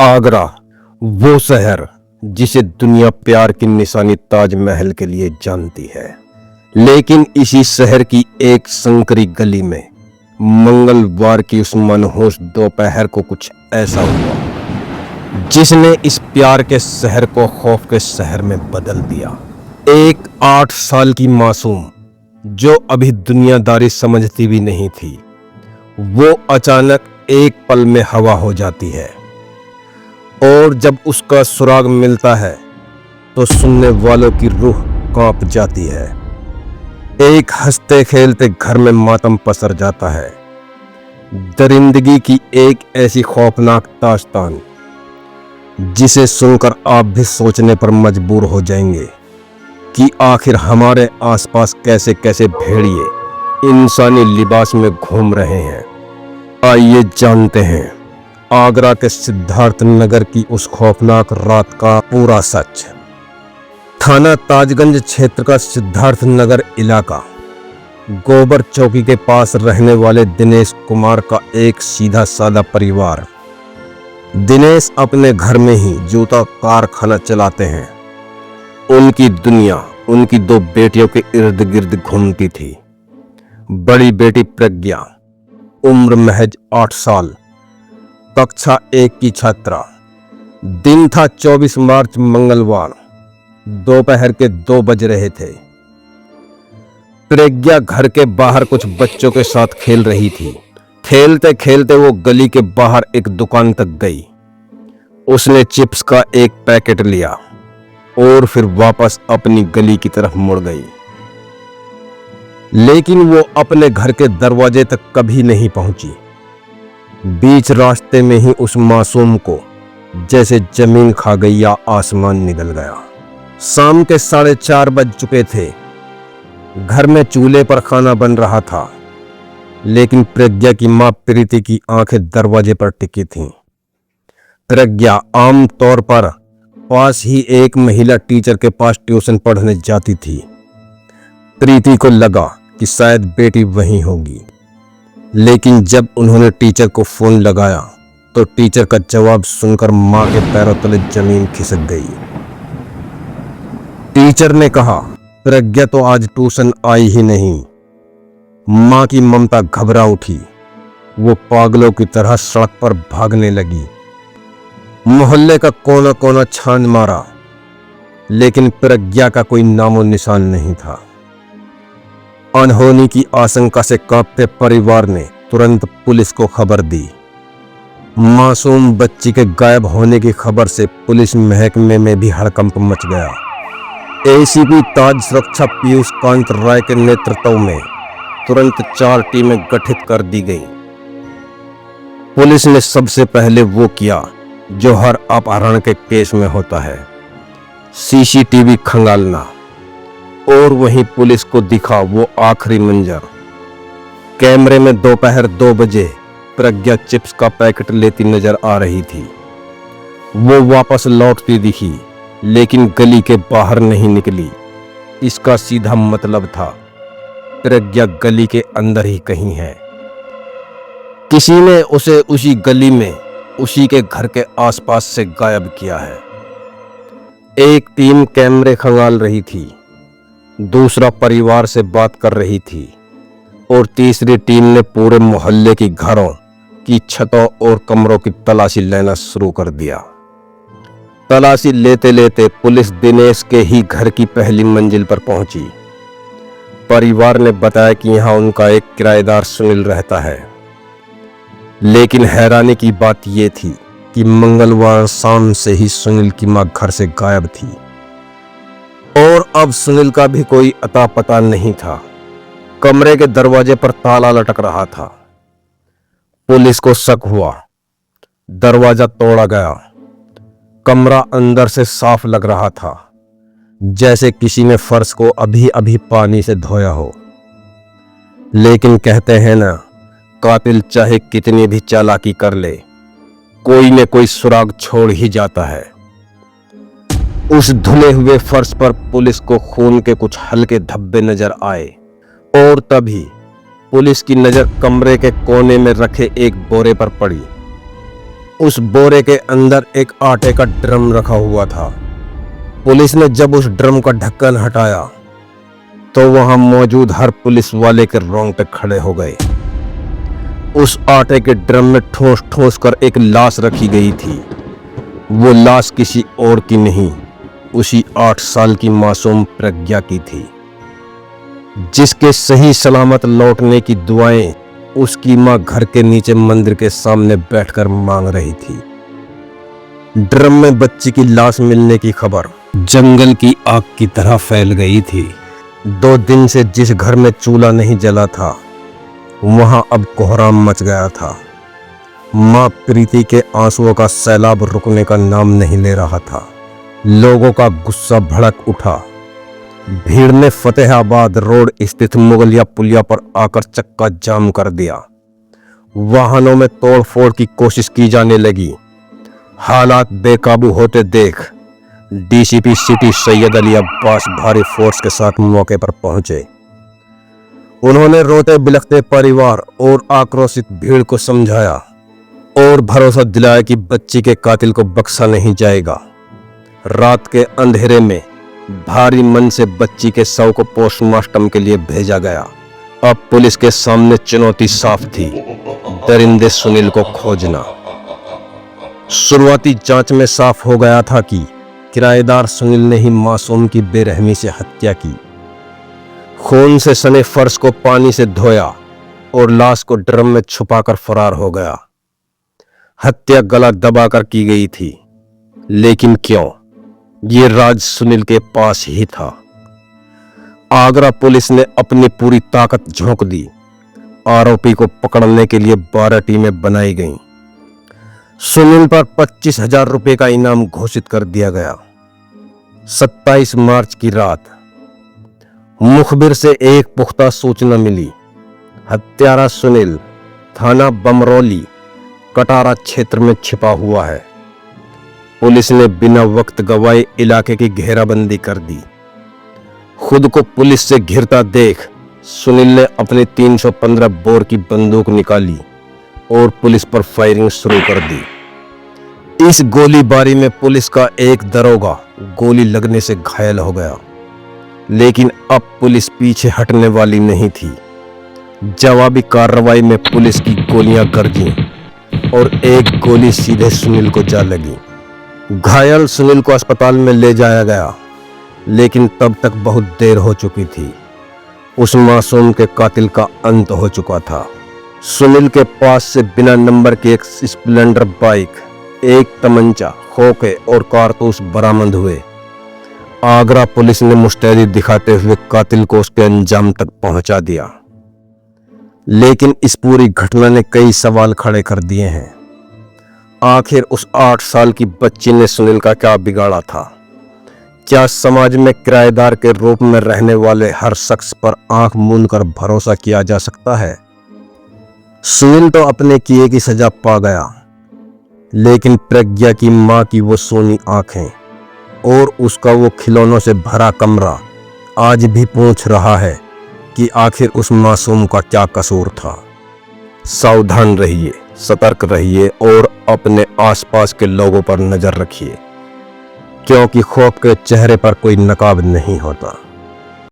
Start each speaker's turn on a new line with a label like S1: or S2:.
S1: आगरा, वो शहर जिसे दुनिया प्यार की निशानी ताजमहल के लिए जानती है। लेकिन इसी शहर की एक संकरी गली में मंगलवार की उस मनहूस दोपहर को कुछ ऐसा हुआ जिसने इस प्यार के शहर को खौफ के शहर में बदल दिया। एक 8 साल की मासूम जो अभी दुनियादारी समझती भी नहीं थी, वो अचानक एक पल में हवा हो जाती है और जब उसका सुराग मिलता है तो सुनने वालों की रूह कांप जाती है। एक हंसते खेलते घर में मातम पसर जाता है। दरिंदगी की एक ऐसी खौफनाक दास्तान जिसे सुनकर आप भी सोचने पर मजबूर हो जाएंगे कि आखिर हमारे आसपास कैसे कैसे भेड़िए इंसानी लिबास में घूम रहे हैं। आइए जानते हैं आगरा के सिद्धार्थ नगर की उस खौफनाक रात का पूरा सच। थाना ताजगंज क्षेत्र का सिद्धार्थ नगर इलाका गोबर चौकी के पास रहने वाले दिनेश कुमार का एक सीधा सादा परिवार। दिनेश अपने घर में ही जूता कारखाना चलाते हैं। उनकी दुनिया उनकी 2 बेटियों के इर्द गिर्द घूमती थी। बड़ी बेटी प्रज्ञा, उम्र महज 8 साल, कक्षा 1 की छात्रा। दिन था 24 मार्च मंगलवार, दोपहर के 2 बज रहे थे। प्रज्ञा घर के बाहर कुछ बच्चों के साथ खेल रही थी। खेलते खेलते वो गली के बाहर एक दुकान तक गई। उसने चिप्स का एक पैकेट लिया और फिर वापस अपनी गली की तरफ मुड़ गई। लेकिन वो अपने घर के दरवाजे तक कभी नहीं पहुंची। बीच रास्ते में ही उस मासूम को जैसे जमीन खा गई या आसमान निगल गया। शाम के 4:30 बज चुके थे। घर में चूल्हे पर खाना बन रहा था, लेकिन प्रज्ञा की मां प्रीति की आंखें दरवाजे पर टिकी थीं। प्रज्ञा आम तौर पर पास ही एक महिला टीचर के पास ट्यूशन पढ़ने जाती थी। प्रीति को लगा कि शायद बेटी वहीं होगी, लेकिन जब उन्होंने टीचर को फोन लगाया तो टीचर का जवाब सुनकर मां के पैरों तले जमीन खिसक गई। टीचर ने कहा, प्रज्ञा तो आज ट्यूशन आई ही नहीं। मां की ममता घबरा उठी। वो पागलों की तरह सड़क पर भागने लगी। मोहल्ले का कोना कोना छान मारा, लेकिन प्रज्ञा का कोई नामो निशान नहीं था। अनहोनी की आशंका से कांपते परिवार ने तुरंत पुलिस को खबर दी। मासूम बच्ची के गायब होने की खबर से पुलिस महकमे में भी हड़कंप मच गया। एसीपी ताज सुरक्षा पीयूष कांत राय के नेतृत्व में तुरंत 4 टीमें गठित कर दी गईं। पुलिस ने सबसे पहले वो किया जो हर अपहरण के केस में होता है, सीसीटीवी खंगालना। और वहीं पुलिस को दिखा वो आखिरी मंजर। कैमरे में दोपहर 2 बजे प्रज्ञा चिप्स का पैकेट लेती नजर आ रही थी। वो वापस लौटती दिखी, लेकिन गली के बाहर नहीं निकली। इसका सीधा मतलब था प्रज्ञा गली के अंदर ही कहीं है। किसी ने उसे उसी गली में उसी के घर के आसपास से गायब किया है। एक टीम कैमरे खंगाल रही थी, दूसरा परिवार से बात कर रही थी और तीसरी टीम ने पूरे मोहल्ले की घरों की छतों और कमरों की तलाशी लेना शुरू कर दिया। तलाशी लेते लेते पुलिस दिनेश के ही घर की पहली मंजिल पर पहुंची। परिवार ने बताया कि यहां उनका एक किराएदार सुनील रहता है। लेकिन हैरानी की बात यह थी कि मंगलवार शाम से ही सुनील की मां घर से गायब थी और अब सुनील का भी कोई अता पता नहीं था। कमरे के दरवाजे पर ताला लटक रहा था। पुलिस को शक हुआ। दरवाजा तोड़ा गया। कमरा अंदर से साफ लग रहा था, जैसे किसी ने फर्श को अभी अभी पानी से धोया हो। लेकिन कहते हैं ना, कातिल चाहे कितनी भी चालाकी कर ले, कोई न कोई सुराग छोड़ ही जाता है। उस धुले हुए फर्श पर पुलिस को खून के कुछ हल्के धब्बे नजर आए और तभी पुलिस की नजर कमरे के कोने में रखे एक बोरे पर पड़ी। उस बोरे के अंदर एक आटे का ड्रम रखा हुआ था। पुलिस ने जब उस ड्रम का ढक्कन हटाया तो वहां मौजूद हर पुलिस वाले के रोंगटे खड़े हो गए। उस आटे के ड्रम में ठोस ठोस कर एक लाश रखी गई थी। वो लाश किसी और की नहीं, उसी 8 साल की मासूम प्रज्ञा की थी, जिसके सही सलामत लौटने की दुआएं उसकी मां घर के नीचे मंदिर के सामने बैठकर मांग रही थी। ड्रम में बच्ची की लाश मिलने की खबर जंगल की आग की तरह फैल गई थी। 2 दिन से जिस घर में चूल्हा नहीं जला था वहां अब कोहराम मच गया था। मां प्रीति के आंसुओं का सैलाब रुकने का नाम नहीं ले रहा था। लोगों का गुस्सा भड़क उठा। भीड़ ने फतेहाबाद रोड स्थित मुगलिया पुलिया पर आकर चक्का जाम कर दिया। वाहनों में तोड़फोड़ की कोशिश की जाने लगी। हालात बेकाबू होते देख डीसीपी सिटी सैयद अली अब्बास भारी फोर्स के साथ मौके पर पहुंचे। उन्होंने रोते बिलखते परिवार और आक्रोशित भीड़ को समझाया और भरोसा दिलाया कि बच्ची के कातिल को बख्शा नहीं जाएगा। रात के अंधेरे में भारी मन से बच्ची के शव को पोस्टमार्टम के लिए भेजा गया। अब पुलिस के सामने चुनौती साफ थी, दरिंदे सुनील को खोजना। शुरुआती जांच में साफ हो गया था कि किराएदार सुनील ने ही मासूम की बेरहमी से हत्या की। खून से सने फर्श को पानी से धोया और लाश को ड्रम में छुपाकर फरार हो गया। हत्या गला दबाकर की गई थी, लेकिन क्यों? ये राज सुनील के पास ही था। आगरा पुलिस ने अपनी पूरी ताकत झोंक दी। आरोपी को पकड़ने के लिए 12 टीमें बनाई गईं। सुनील पर 25,000 रुपए का इनाम घोषित कर दिया गया। 27 मार्च की रात मुखबिर से एक पुख्ता सूचना मिली। हत्यारा सुनील थाना बमरौली कटारा क्षेत्र में छिपा हुआ है। पुलिस ने बिना वक्त गवाए इलाके की घेराबंदी कर दी। खुद को पुलिस से घिरता देख सुनील ने अपनी 315 बोर की बंदूक निकाली और पुलिस पर फायरिंग शुरू कर दी। इस गोलीबारी में पुलिस का एक दरोगा गोली लगने से घायल हो गया, लेकिन अब पुलिस पीछे हटने वाली नहीं थी। जवाबी कार्रवाई में पुलिस की गोलियां गरजी और एक गोली सीधे सुनील को जा लगी। घायल सुनील को अस्पताल में ले जाया गया, लेकिन तब तक बहुत देर हो चुकी थी। उस मासूम के कातिल का अंत हो चुका था। सुनील के पास से बिना नंबर की एक स्प्लेंडर बाइक, एक तमंचा, खोखे और कारतूस बरामद हुए। आगरा पुलिस ने मुस्तैदी दिखाते हुए कातिल को उसके अंजाम तक पहुंचा दिया, लेकिन इस पूरी घटना ने कई सवाल खड़े कर दिए हैं। आखिर उस 8 साल की बच्ची ने सुनील का क्या बिगाड़ा था? क्या समाज में किराएदार के रूप में रहने वाले हर शख्स पर आंख मूंद कर भरोसा किया जा सकता है? सुनील तो अपने किए की सजा पा गया, लेकिन प्रज्ञा की मां की वो सोनी आंखें और उसका वो खिलौनों से भरा कमरा आज भी पूछ रहा है कि आखिर उस मासूम का क्या कसूर था। सावधान रहिए, सतर्क रहिए और अपने आसपास के लोगों पर नजर रखिए, क्योंकि खौफ के चेहरे पर कोई नकाब नहीं होता।